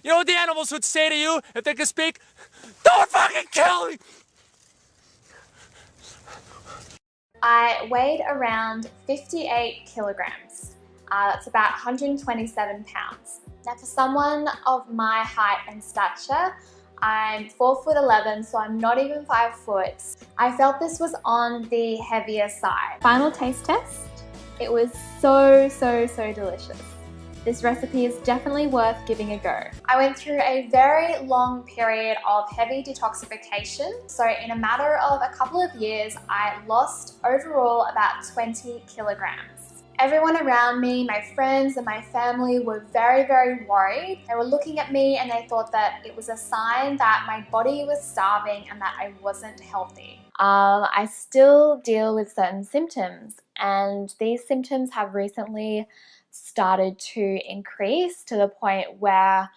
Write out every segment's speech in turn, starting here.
You know what the animals would say to you if they could speak? Don't fucking kill me! I weighed around 58 kilograms. That's about 127 pounds. Now for someone of my height and stature, I'm 4'11", so I'm not even 5 foot. I felt this was on the heavier side. Final taste test. It was so delicious. This recipe is definitely worth giving a go. I went through a very long period of heavy detoxification. So in a matter of a couple of years, I lost overall about 20 kilograms. Everyone around me, my friends and my family were very worried. They were looking at me and they thought that it was a sign that my body was starving and that I wasn't healthy. I still deal with certain symptoms, and these symptoms have recently started to increase to the point where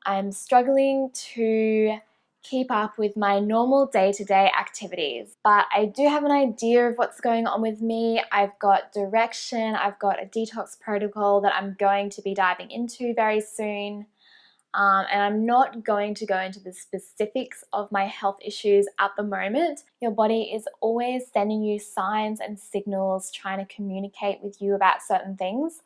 I'm struggling to keep up with my normal day-to-day activities. But I do have an idea of what's going on with me. I've got direction, I've got a detox protocol that I'm going to be diving into very soon. And I'm not going to go into the specifics of my health issues at the moment. Your body is always sending you signs and signals, trying to communicate with you about certain things.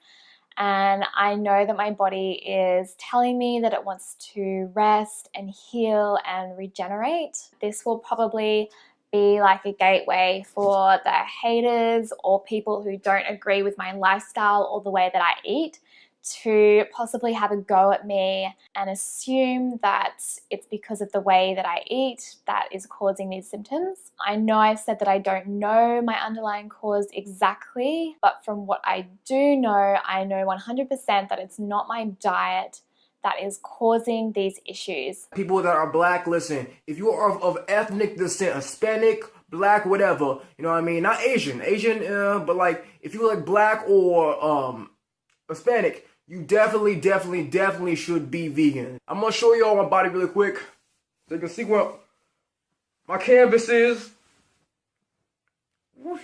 And I know that my body is telling me that it wants to rest and heal and regenerate. This will probably be like a gateway for the haters or people who don't agree with my lifestyle or the way that I eat to possibly have a go at me and assume that it's because of the way that I eat that is causing these symptoms. I know I've said that I don't know my underlying cause exactly, but from what I do know, I know 100% that it's not my diet that is causing these issues. People that are black, listen, if you are of ethnic descent, Hispanic, black, whatever, you know what I mean? Not Asian, but like if you're like black or Hispanic, you definitely should be vegan. I'm gonna show y'all my body really quick so you can see what my canvas is. Whoosh.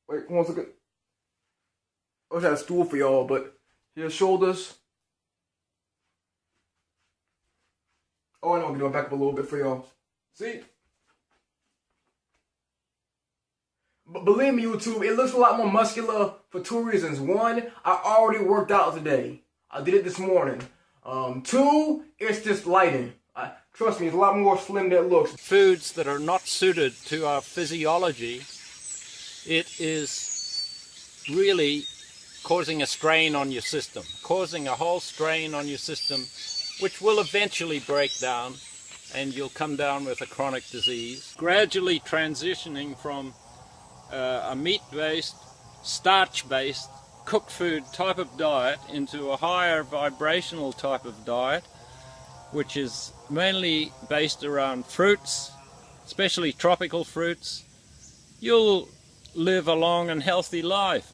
Wait, one second. I wish I had a stool for y'all, but here's shoulders. Oh, I know, I'm gonna back up a little bit for y'all. See? But believe me, YouTube, it looks a lot more muscular for 2 reasons. 1, I already worked out today. I did it this morning. 2, it's just lighting. Trust me, it's a lot more slim than it looks. Foods that are not suited to our physiology, it is really causing a strain on your system, causing a whole strain on your system, which will eventually break down, and you'll come down with a chronic disease. Gradually transitioning from a meat-based, starch-based, cooked food type of diet into a higher vibrational type of diet, which is mainly based around fruits, especially tropical fruits, you'll live a long and healthy life.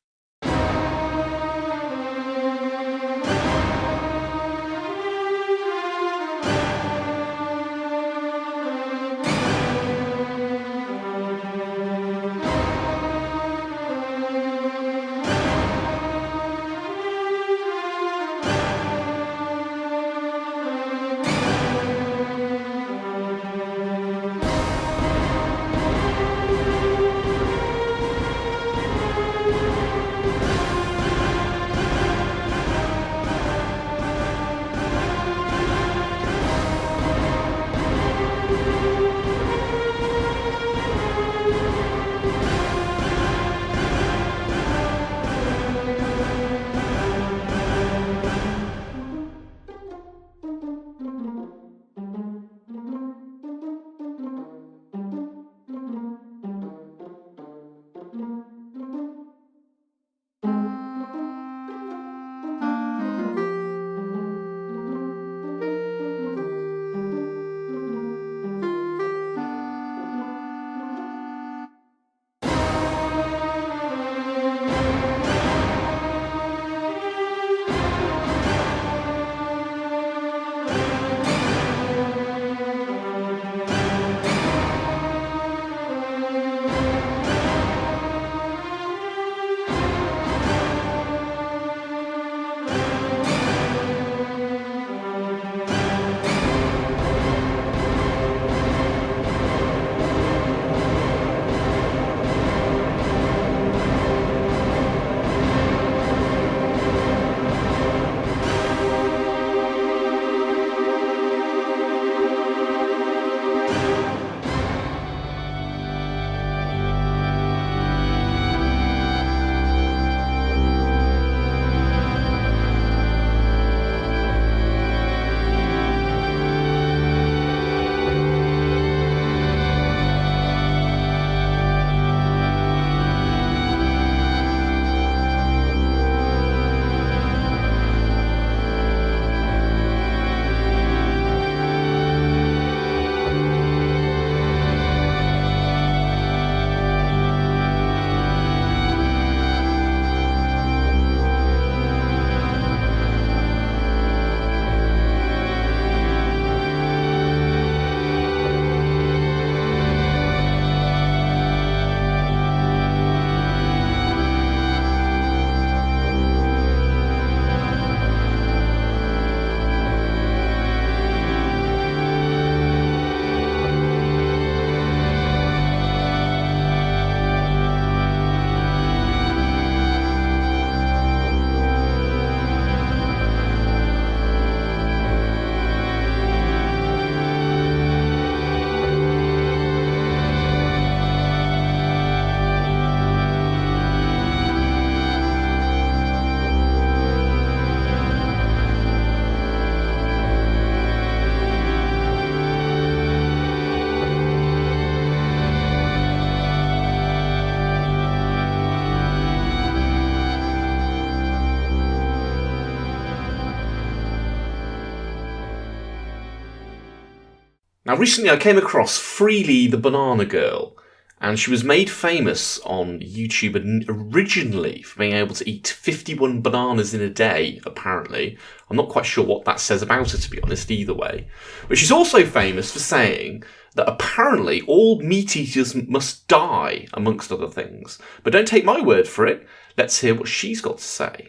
Now, recently I came across Freelee the Banana Girl, and she was made famous on YouTube originally for being able to eat 51 bananas in a day, apparently. I'm not quite sure what that says about her, to be honest, either way. But she's also famous for saying that apparently all meat eaters must die, amongst other things. But don't take my word for it. Let's hear what she's got to say.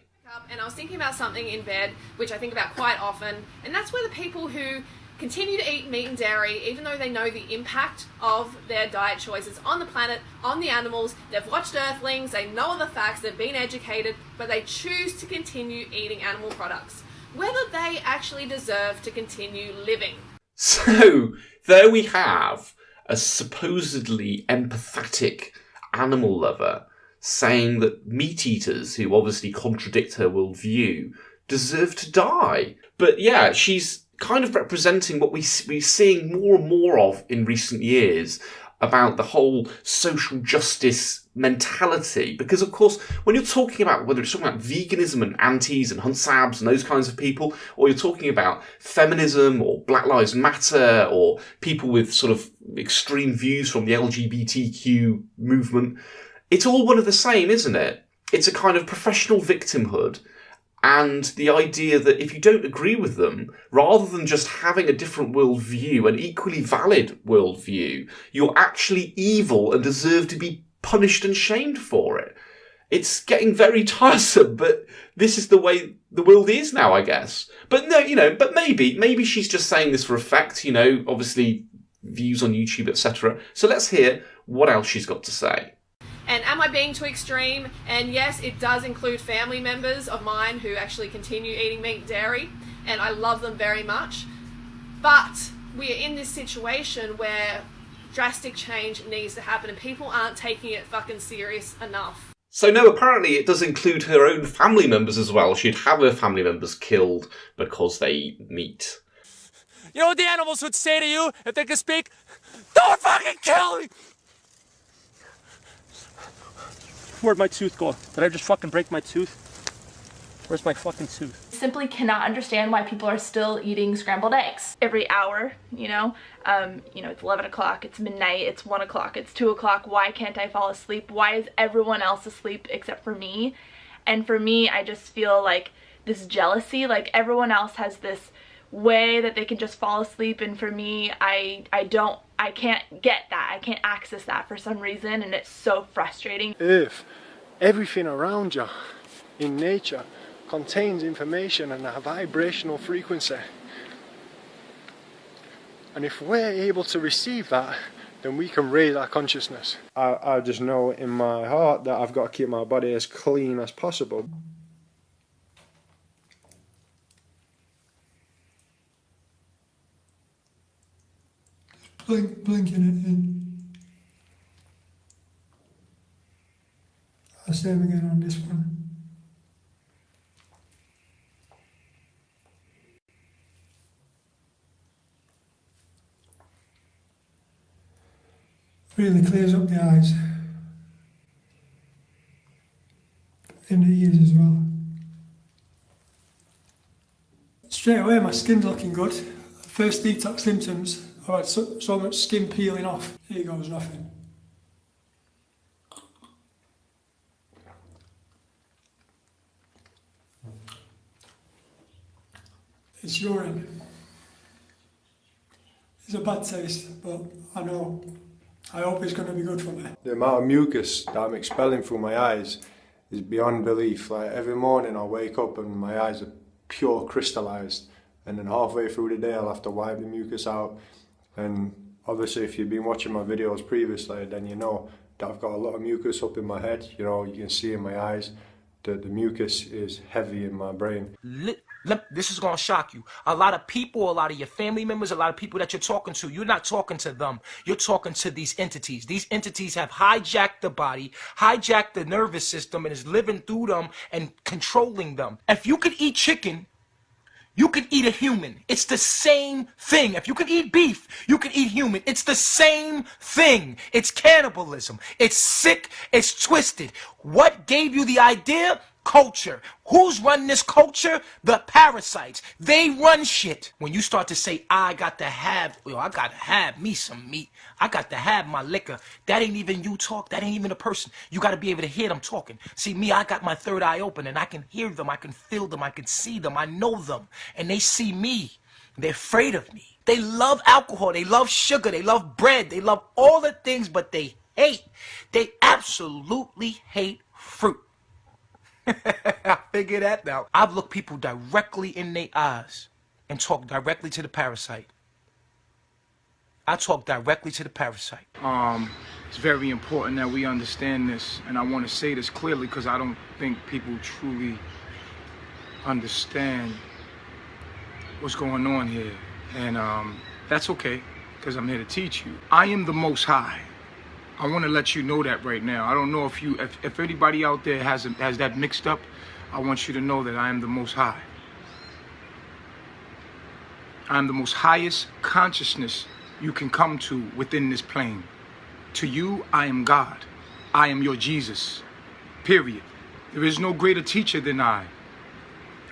And I was thinking about something in bed, which I think about quite often, and that's where the people who continue to eat meat and dairy, even though they know the impact of their diet choices on the planet, on the animals, they've watched Earthlings, they know all the facts, they've been educated, but they choose to continue eating animal products, whether they actually deserve to continue living. So, there we have a supposedly empathetic animal lover saying that meat eaters, who obviously contradict her worldview, deserve to die. But yeah, she's kind of representing what we're seeing more and more of in recent years about the whole social justice mentality. Because, of course, when you're talking about, whether it's talking about veganism and antis and hunsabs and those kinds of people, or you're talking about feminism or Black Lives Matter or people with sort of extreme views from the LGBTQ movement, it's all one of the same, isn't it? It's a kind of professional victimhood, and the idea that if you don't agree with them, rather than just having a different worldview, an equally valid worldview, you're actually evil and deserve to be punished and shamed for it. It's getting very tiresome, but this is the way the world is now, I guess. But no, but maybe she's just saying this for effect, obviously views on YouTube, etc. So let's hear what else she's got to say. And am I being too extreme? And yes, it does include family members of mine who actually continue eating meat and dairy, and I love them very much. But we are in this situation where drastic change needs to happen and people aren't taking it fucking serious enough. So no, apparently it does include her own family members as well. She'd have her family members killed because they eat meat. You know what the animals would say to you if they could speak? Don't fucking kill me! Where'd my tooth go? Did I just fucking break my tooth? Where's my fucking tooth? Simply cannot understand why people are still eating scrambled eggs every hour, it's 11 o'clock, it's midnight, it's 1 o'clock, it's 2 o'clock. Why can't I fall asleep? Why is everyone else asleep except for me? And for me, I just feel like this jealousy, like everyone else has this way that they can just fall asleep, and for me, I can't get that. I can't access that for some reason, and it's so frustrating. Earth, everything around you in nature contains information and a vibrational frequency. And if we're able to receive that, then we can raise our consciousness. I just know in my heart that I've got to keep my body as clean as possible. Blinking it in. Same again on this one. Really clears up the eyes. In the ears as well. Straight away my skin's looking good. First detox symptoms. I've had so much skin peeling off. Here goes nothing. It's urine. It's a bad taste, but I know. I hope it's going to be good for me. The amount of mucus that I'm expelling through my eyes is beyond belief. Like every morning I'll wake up and my eyes are pure crystallized, and then halfway through the day I'll have to wipe the mucus out. And obviously if you've been watching my videos previously, then you know that I've got a lot of mucus up in my head. You can see in my eyes that the mucus is heavy in my brain. This is gonna shock you. A lot of people, a lot of your family members, a lot of people that you're talking to, you're not talking to them. You're talking to these entities. These entities have hijacked the body, hijacked the nervous system, and is living through them and controlling them. If you could eat chicken, you could eat a human. It's the same thing. If you could eat beef, you could eat human. It's the same thing. It's cannibalism. It's sick. It's twisted. What gave you the idea? culture. Who's running this culture? The parasites. They run shit. When you start to say, I got to have me some meat. I got to have my liquor. That ain't even you talk. That ain't even a person. You got to be able to hear them talking. See, me, I got my third eye open and I can hear them. I can feel them. I can see them. I know them. And they see me. They're afraid of me. They love alcohol. They love sugar. They love bread. They love all the things, but they absolutely hate fruit. I figure that out. I've looked people directly in their eyes and talked directly to the parasite. I talk directly to the parasite. It's very important that we understand this, and I want to say this clearly because I don't think people truly understand what's going on here. And that's okay, because I'm here to teach you. I am the Most High. I want to let you know that right now. I don't know if anybody out there has that mixed up. I want you to know that I am the Most High. I am the most highest consciousness you can come to within this plane. To you, I am God. I am your Jesus. Period. There is no greater teacher than I.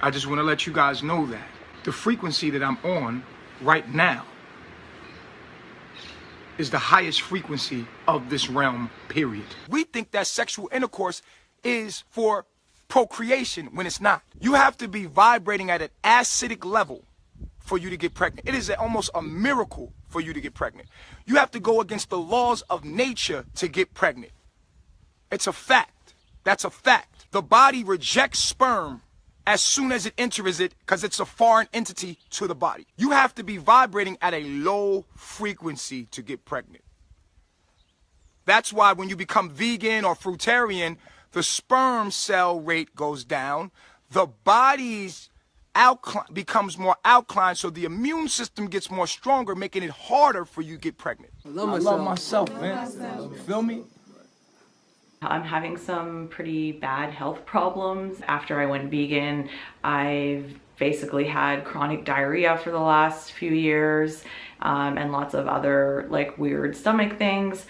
I just want to let you guys know that. The frequency that I'm on right now is the highest frequency of this realm, period. We think that sexual intercourse is for procreation when it's not. You have to be vibrating at an acidic level for you to get pregnant. It is almost a miracle for you to get pregnant. You have to go against the laws of nature to get pregnant. It's a fact. That's a fact. The body rejects sperm as soon as it enters it because it's a foreign entity to the body. You have to be vibrating at a low frequency to get pregnant. That's why when you become vegan or fruitarian, the sperm cell rate goes down, the body's becomes more alkaline, so the immune system gets more stronger, making it harder for you to get pregnant. I love myself, man. You feel me? I'm having some pretty bad health problems. After I went vegan, I've basically had chronic diarrhea for the last few years, and lots of other like weird stomach things.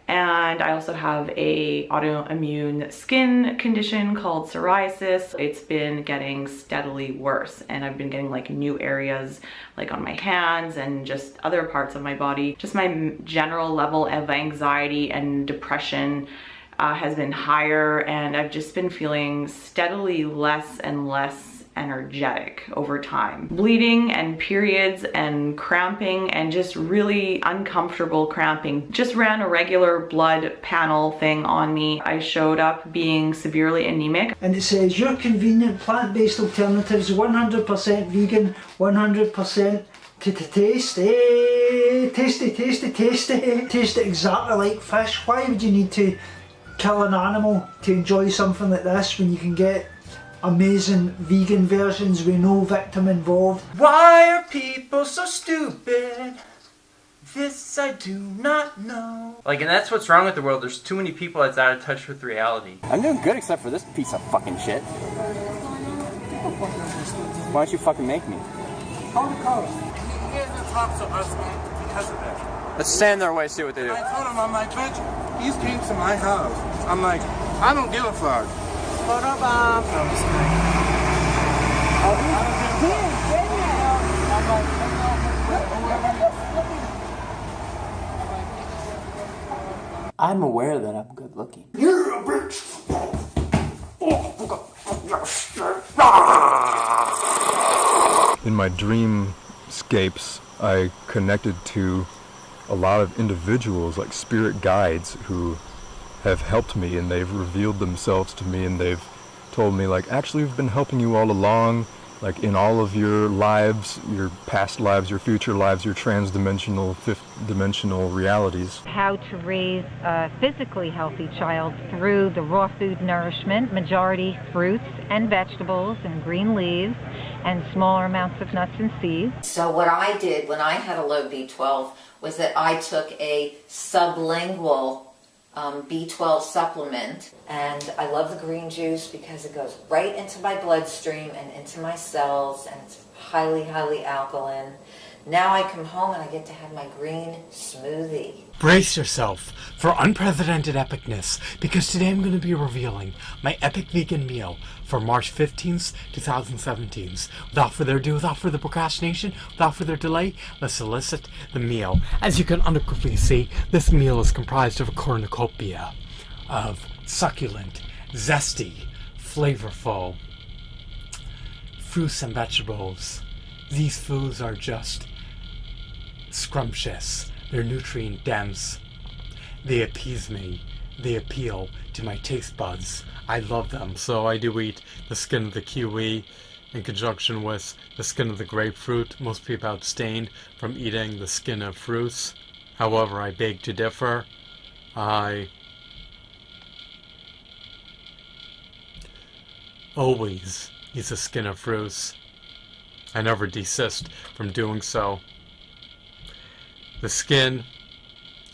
And I also have a autoimmune skin condition called psoriasis. It's been getting steadily worse, and I've been getting like new areas like on my hands and just other parts of my body. Just my general level of anxiety and depression has been higher, and I've just been feeling steadily less and less energetic over time. Bleeding and periods and cramping and just really uncomfortable cramping. Just ran a regular blood panel thing on me. I showed up being severely anemic. And it says your convenient plant-based alternatives, 100% vegan, 100% tasty. Taste exactly like fish. Why would you need to kill an animal to enjoy something like this when you can get amazing vegan versions with no victim involved? Why are people so stupid? This I do not know. Like, and that's what's wrong with the world. There's too many people that's out of touch with reality. I'm doing good except for this piece of fucking shit. Why don't you fucking make me? Call the cops. You guys are talk to us, man, because of that. Let's stand there and see what they do. I told him, I'm like, bitch, he's came to my house. I'm like, I don't give a fuck. I'm aware that I'm good looking. You're a bitch. In my dreamscapes, I connected to a lot of individuals, like spirit guides, who have helped me, and they've revealed themselves to me, and they've told me, like, actually we've been helping you all along, like in all of your lives, your past lives, your future lives, your trans-dimensional, fifth-dimensional realities. How to raise a physically healthy child through the raw food nourishment, majority fruits and vegetables and green leaves, and smaller amounts of nuts and seeds. So what I did when I had a low B12 was that I took a sublingual B12 supplement, and I love the green juice because it goes right into my bloodstream and into my cells, and it's highly, highly alkaline. Now I come home and I get to have my green smoothie. Brace yourself for unprecedented epicness, because today I'm going to be revealing my epic vegan meal for March 15th, 2017. Without further ado, without further procrastination, without further delay, let's solicit the meal. As you can unequivocally see, this meal is comprised of a cornucopia of succulent, zesty, flavorful fruits and vegetables. These foods are just scrumptious. They're nutrient dense. They appease me. They appeal to my taste buds. I love them, so I do eat the skin of the kiwi in conjunction with the skin of the grapefruit. Most people abstain from eating the skin of fruits. However, I beg to differ. I always eat the skin of fruits. I never desist from doing so. The skin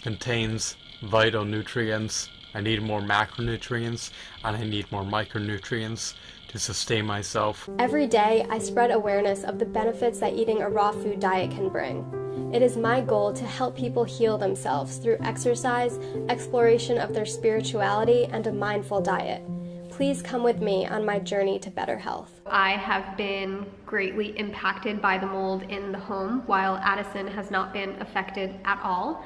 contains vital nutrients. I need more macronutrients and I need more micronutrients to sustain myself. Every day, I spread awareness of the benefits that eating a raw food diet can bring. It is my goal to help people heal themselves through exercise, exploration of their spirituality, and a mindful diet. Please come with me on my journey to better health. I have been greatly impacted by the mold in the home, while Addison has not been affected at all.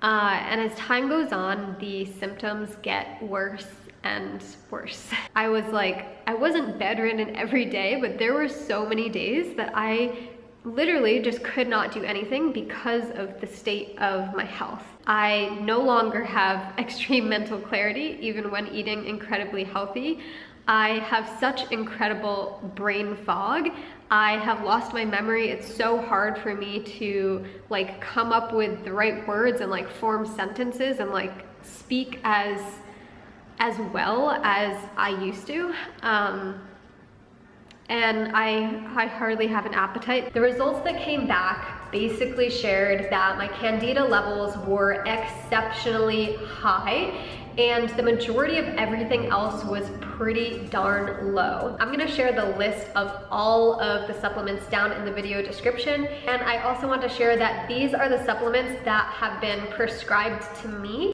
And as time goes on, the symptoms get worse and worse. I wasn't bedridden every day, but there were so many days that I literally just could not do anything because of the state of my health. I no longer have extreme mental clarity, even when eating incredibly healthy. I have such incredible brain fog. I have lost my memory. It's so hard for me to come up with the right words and form sentences and speak as well as I used to. And I hardly have an appetite. The results that came back basically shared that my candida levels were exceptionally high, and the majority of everything else was pretty darn low. I'm gonna share the list of all of the supplements down in the video description, and I also want to share that these are the supplements that have been prescribed to me.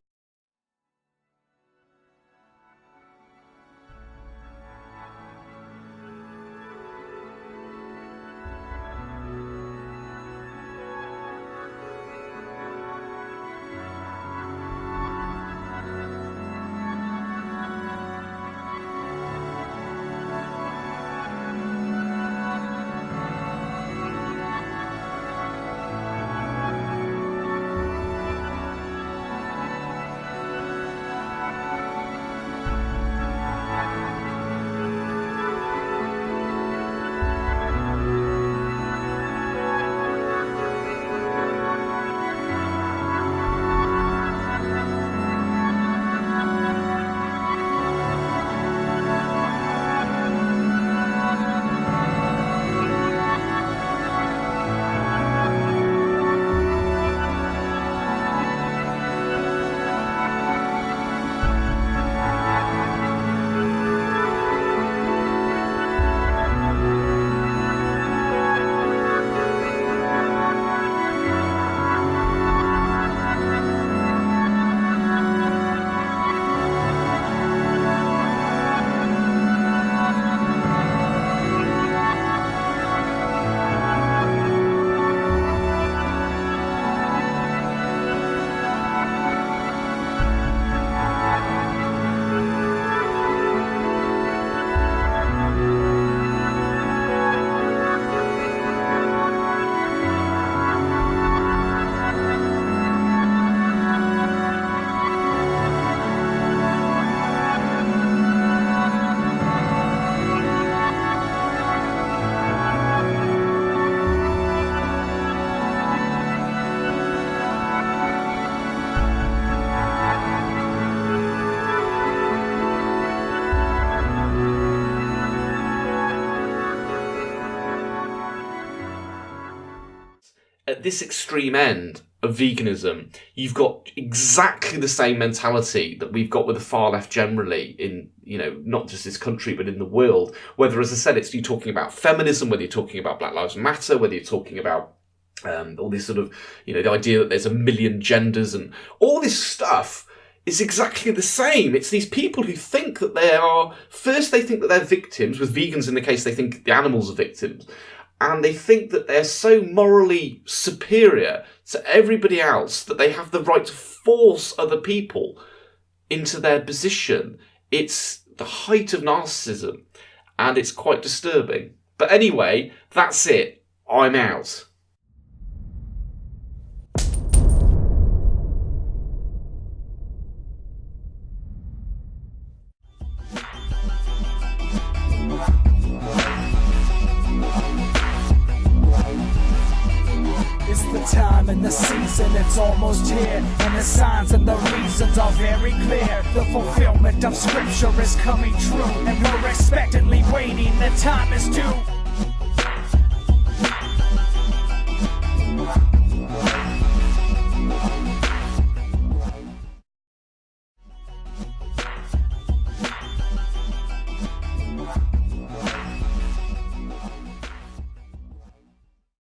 At this extreme end of veganism, you've got exactly the same mentality that we've got with the far left generally in, not just this country, but in the world. Whether, as I said, it's you talking about feminism, whether you're talking about Black Lives Matter, whether you're talking about all this sort of, the idea that there's a million genders and all this stuff is exactly the same. It's these people who think that they think that they're victims. With vegans in the case, they think the animals are victims. And they think that they're so morally superior to everybody else that they have the right to force other people into their position. It's the height of narcissism, and it's quite disturbing. But anyway, that's it. I'm out. It's the time and the season, it's almost here, and the signs and the reasons are very clear. The fulfillment of scripture is coming true, and we're expectantly waiting, the time is due.